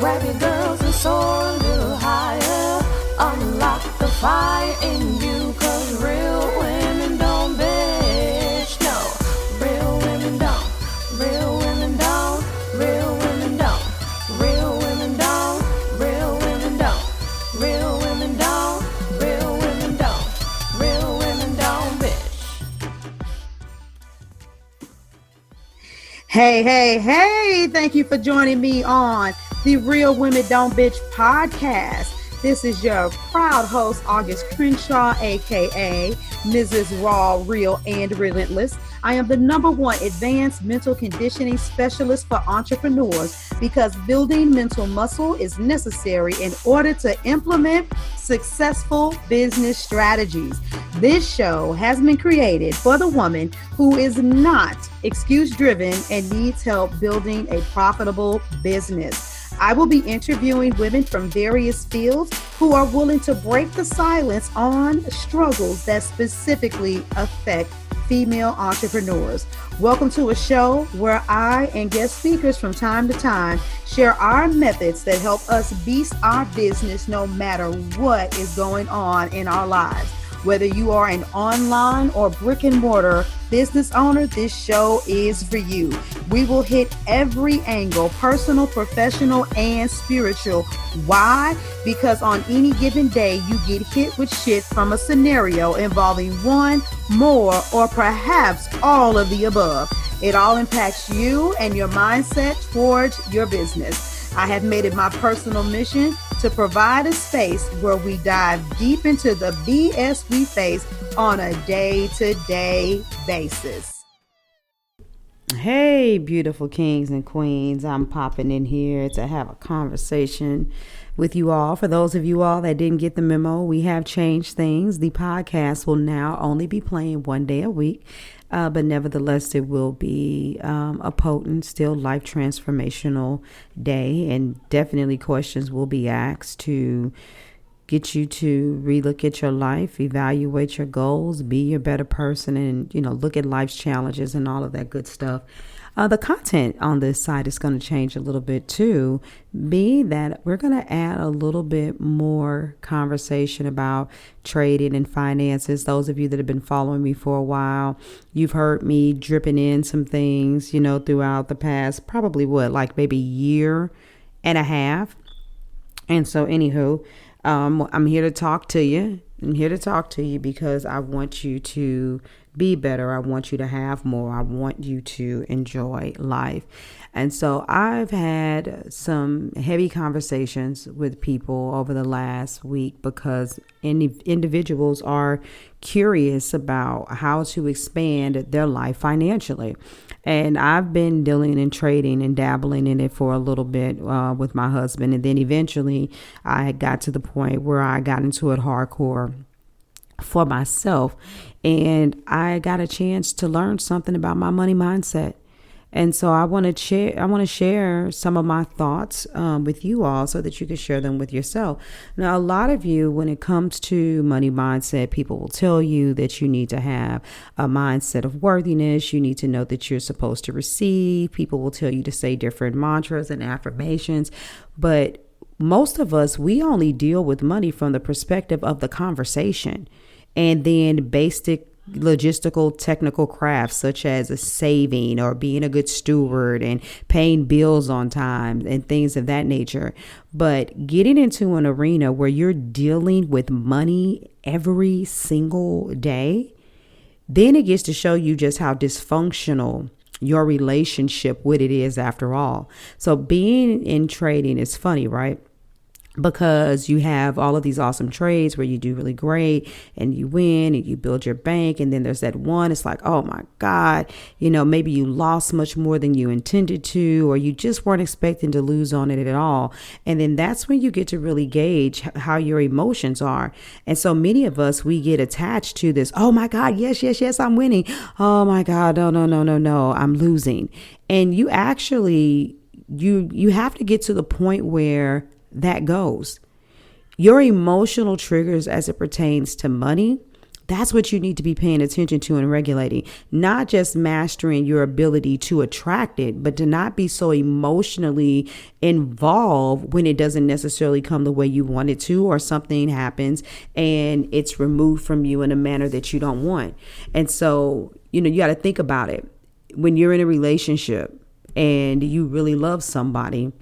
Grab your girls and soar a little higher. Unlock the fire in you, 'cause real women don't bitch. No, real women don't. Real women don't. Real women don't. Real women don't. Real women don't. Real women don't. Real women don't. Real women don't bitch. Hey, thank you for joining me on the Real Women Don't Bitch podcast. This is your proud host, August Crenshaw, aka Mrs. Raw, Real, and Relentless. I am the #1 advanced mental conditioning specialist for entrepreneurs because building mental muscle is necessary in order to implement successful business strategies. This show has been created for the woman who is not excuse-driven and needs help building a profitable business. I will be interviewing women from various fields who are willing to break the silence on struggles that specifically affect female entrepreneurs. Welcome to a show where I and guest speakers from time to time share our methods that help us beast our business no matter what is going on in our lives. Whether you are an online or brick and mortar business owner, this show is for you. We will hit every angle, personal, professional, and spiritual. Why? Because on any given day, you get hit with shit from a scenario involving one, more, or perhaps all of the above. It all impacts you and your mindset towards your business. I have made it my personal mission to provide a space where we dive deep into the BS we face on a day-to-day basis. Hey, beautiful kings and queens. I'm popping in here to have a conversation with you all. For those of you all that didn't get the memo, we have changed things. The podcast will now only be playing one day a week. But nevertheless, it will be a potent, still life transformational day. And definitely questions will be asked to get you to relook at your life, evaluate your goals, be your better person, and, look at life's challenges and all of that good stuff. The content on this site is going to change a little bit too, being that we're going to add a little bit more conversation about trading and finances. Those of you that have been following me for a while, you've heard me dripping in some things, throughout the past, probably maybe year and a half. And so anywho, I'm here to talk to you. I'm here to talk to you because I want you to be better. I want you to have more. I want you to enjoy life. And so I've had some heavy conversations with people over the last week because individuals are curious about how to expand their life financially. And I've been dealing in trading and dabbling in it for a little bit with my husband. And then eventually I got to the point where I got into it hardcore for myself. And I got a chance to learn something about my money mindset. And so I want to share some of my thoughts with you all so that you can share them with yourself. Now, a lot of you, when it comes to money mindset, people will tell you that you need to have a mindset of worthiness. You need to know that you're supposed to receive. People will tell you to say different mantras and affirmations. But most of us, we only deal with money from the perspective of the conversation. And then basic logistical technical crafts such as a saving or being a good steward and paying bills on time and things of that nature. But getting into an arena where you're dealing with money every single day, then it gets to show you just how dysfunctional your relationship with it is after all. So being in trading is funny, right? Because you have all of these awesome trades where you do really great and you win and you build your bank. And then there's that one, it's like, oh my God, maybe you lost much more than you intended to, or you just weren't expecting to lose on it at all. And then that's when you get to really gauge how your emotions are. And so many of us, we get attached to this. Oh my God, yes, I'm winning. Oh my God, no, I'm losing. And you actually, you have to get to the point where that goes. Your emotional triggers as it pertains to money That's what you need to be paying attention to and regulating, not just mastering your ability to attract it, but to not be so emotionally involved when it doesn't necessarily come the way you want it to, or something happens and it's removed from you in a manner that you don't want. And so, you got to think about it. When you're in a relationship and you really love somebody,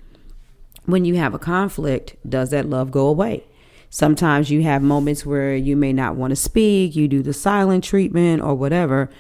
when you have a conflict, does that love go away? Sometimes you have moments where you may not want to speak, you do the silent treatment or whatever.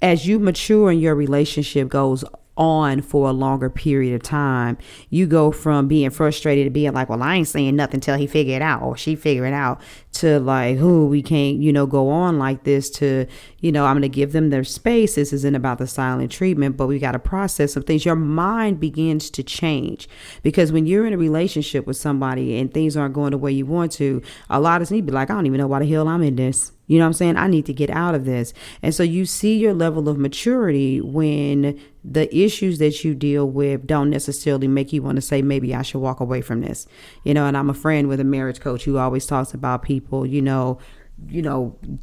As you mature and your relationship goes on for a longer period of time, you go from being frustrated to being like, well, I ain't saying nothing till he figure it out or she figure it out, to like, we can't, go on like this, to, I'm going to give them their space. This isn't about the silent treatment, but we got to process some things. Your mind begins to change, because when you're in a relationship with somebody and things aren't going the way you want to, a lot of us need to be like, I don't even know why the hell I'm in this. You know what I'm saying? I need to get out of this. And so you see your level of maturity when the issues that you deal with don't necessarily make you want to say, maybe I should walk away from this. And I'm a friend with a marriage coach who always talks about people,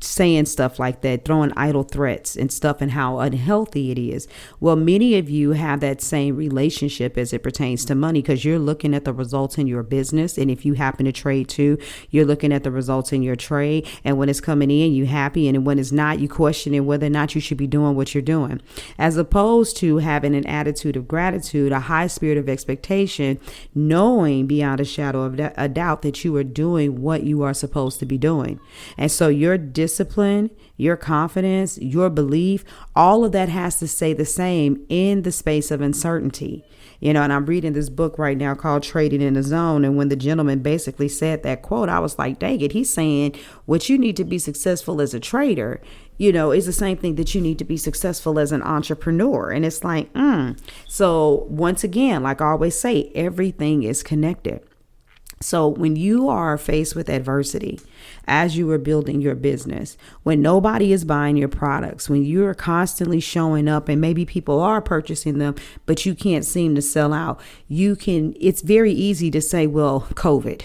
saying stuff like that, throwing idle threats and stuff, and how unhealthy it is. Well, many of you have that same relationship as it pertains to money, because you're looking at the results in your business. And if you happen to trade too, you're looking at the results in your trade. And when it's coming in, you happy. And when it's not, you questioning whether or not you should be doing what you're doing, as opposed to having an attitude of gratitude, a high spirit of expectation, knowing beyond a shadow of a doubt that you are doing what you are supposed to be doing. And so your discipline, your confidence, your belief, all of that has to stay the same in the space of uncertainty. And I'm reading this book right now called Trading in the Zone. And when the gentleman basically said that quote, I was like, dang it, he's saying what you need to be successful as a trader, is the same thing that you need to be successful as an entrepreneur. And it's like, So once again, like I always say, everything is connected. So when you are faced with adversity, as you are building your business, when nobody is buying your products, when you're constantly showing up and maybe people are purchasing them, but you can't seem to sell out, it's very easy to say, well, COVID.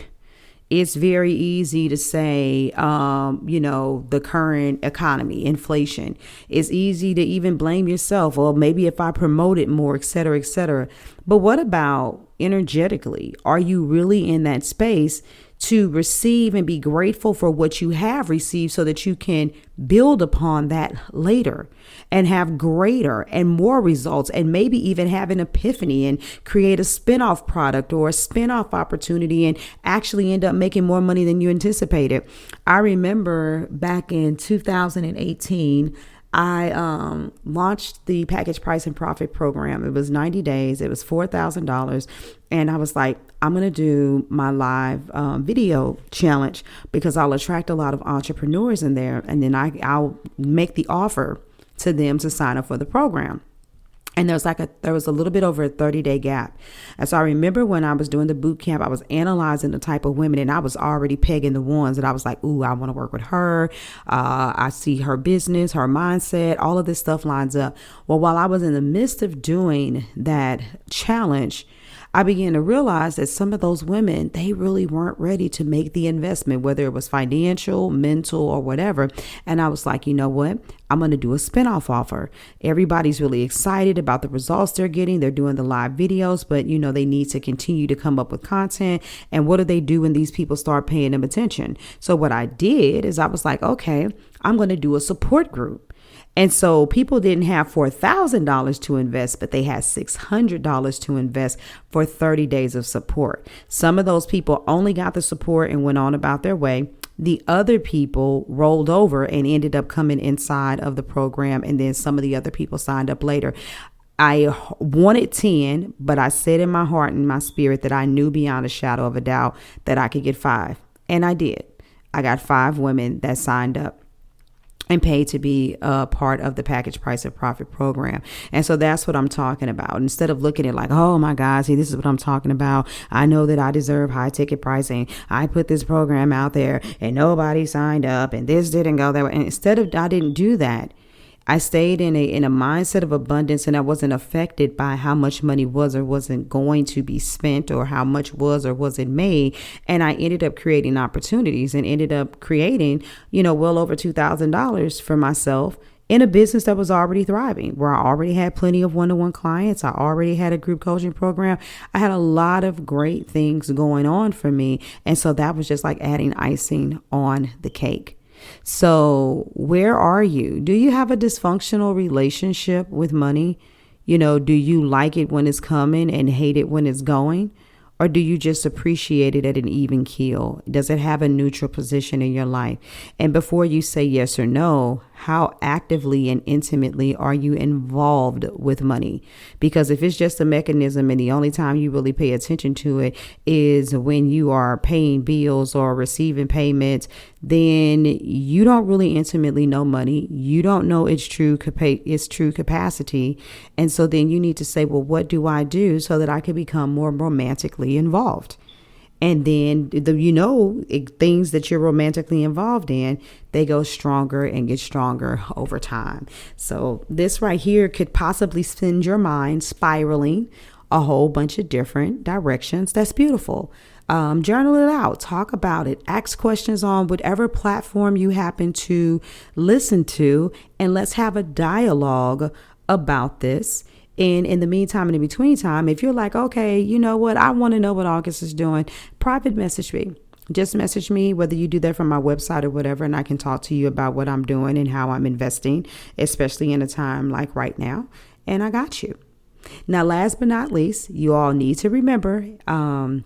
It's very easy to say, the current economy, inflation. It's easy to even blame yourself. Or maybe if I promote it more, et cetera, et cetera. But what about energetically? Are you really in that space to receive and be grateful for what you have received, so that you can build upon that later and have greater and more results, and maybe even have an epiphany and create a spinoff product or a spinoff opportunity and actually end up making more money than you anticipated? I remember back in 2018, I launched the package price and profit program. It was 90 days. It was $4,000. And I was like, I'm going to do my live video challenge, because I'll attract a lot of entrepreneurs in there. And then I'll make the offer to them to sign up for the program. And there was a little bit over a 30-day gap. And so I remember when I was doing the boot camp, I was analyzing the type of women, and I was already pegging the ones that I was like, ooh, I want to work with her. I see her business, her mindset, all of this stuff lines up. Well, while I was in the midst of doing that challenge, I began to realize that some of those women, they really weren't ready to make the investment, whether it was financial, mental, or whatever. And I was like, you know what? I'm going to do a spinoff offer. Everybody's really excited about the results they're getting. They're doing the live videos, but they need to continue to come up with content. And what do they do when these people start paying them attention? So what I did is I was like, okay, I'm going to do a support group. And so people didn't have $4,000 to invest, but they had $600 to invest for 30 days of support. Some of those people only got the support and went on about their way. The other people rolled over and ended up coming inside of the program. And then some of the other people signed up later. I wanted 10, but I said in my heart and my spirit that I knew beyond a shadow of a doubt that I could get 5. And I did. I got 5 women that signed up and paid to be a part of the package price of profit program. And so that's what I'm talking about. Instead of looking at like, oh my God, see, this is what I'm talking about. I know that I deserve high ticket pricing. I put this program out there and nobody signed up and this didn't go that way. And I didn't do that. I stayed in a mindset of abundance, and I wasn't affected by how much money was or wasn't going to be spent, or how much was or wasn't made. And I ended up creating opportunities and ended up creating, well over $2,000 for myself in a business that was already thriving, where I already had plenty of one-to-one clients. I already had a group coaching program. I had a lot of great things going on for me. And so that was just like adding icing on the cake. So where are you? Do you have a dysfunctional relationship with money? Do you like it when it's coming and hate it when it's going? Or do you just appreciate it at an even keel? Does it have a neutral position in your life? And before you say yes or no, how actively and intimately are you involved with money? Because if it's just a mechanism and the only time you really pay attention to it is when you are paying bills or receiving payments, then you don't really intimately know money. You don't know its true capacity. And so then you need to say, well, what do I do so that I can become more romantically involved? And then, things that you're romantically involved in, they go stronger and get stronger over time. So this right here could possibly send your mind spiraling a whole bunch of different directions. That's beautiful. Journal it out, talk about it, ask questions on whatever platform you happen to listen to, and let's have a dialogue about this. And in the meantime, and in between time, if you're like, okay, you know what, I want to know what August is doing, private message me. Just message me, whether you do that from my website or whatever, and I can talk to you about what I'm doing and how I'm investing, especially in a time like right now. And I got you. Now, last but not least, you all need to remember to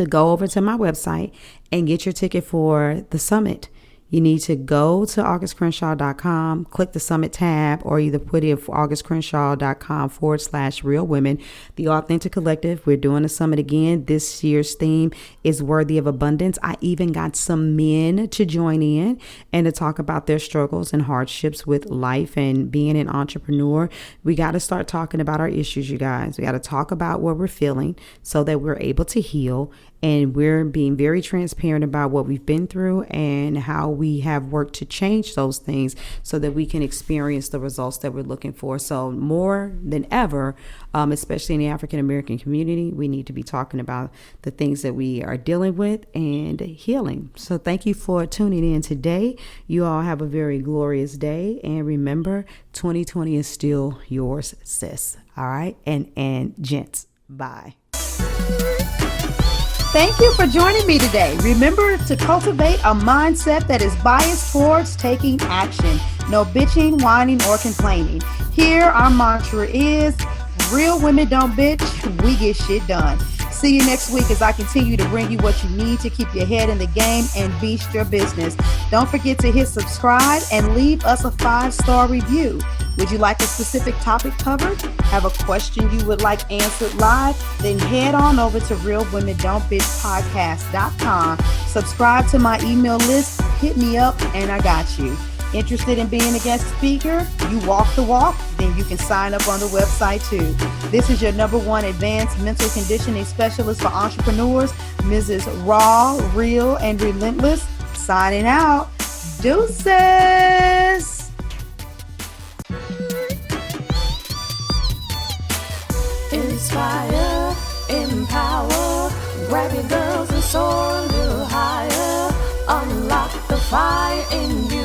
go over to my website and get your ticket for the summit. You need to go to augustcrenshaw.com, click the summit tab, or either put in augustcrenshaw.com/real women. The Authentic Collective, we're doing a summit again. This year's theme is worthy of abundance. I even got some men to join in and to talk about their struggles and hardships with life and being an entrepreneur. We got to start talking about our issues, you guys. We got to talk about what we're feeling so that we're able to heal. And we're being very transparent about what we've been through and how we have worked to change those things so that we can experience the results that we're looking for. So more than ever, especially in the African American community, we need to be talking about the things that we are dealing with and healing. So thank you for tuning in today. You all have a very glorious day. And remember, 2020 is still yours, sis. All right. And gents, bye. Thank you for joining me today. Remember to cultivate a mindset that is biased towards taking action. No bitching, whining, or complaining. Here, our mantra is, real women don't bitch, we get shit done. See you next week as I continue to bring you what you need to keep your head in the game and beast your business. Don't forget to hit subscribe and leave us a 5-star review. Would you like a specific topic covered? Have a question you would like answered live? Then head on over to realwomen.don't bitch.podcast.com. Subscribe to my email list, hit me up, and I got you. Interested in being a guest speaker? You walk the walk? Then you can sign up on the website too. This is your #1 advanced mental conditioning specialist for entrepreneurs, Mrs. Raw, Real, and Relentless. Signing out. Deuces. Inspire, empower, grab your girls and soar a little higher. Unlock the fire in you.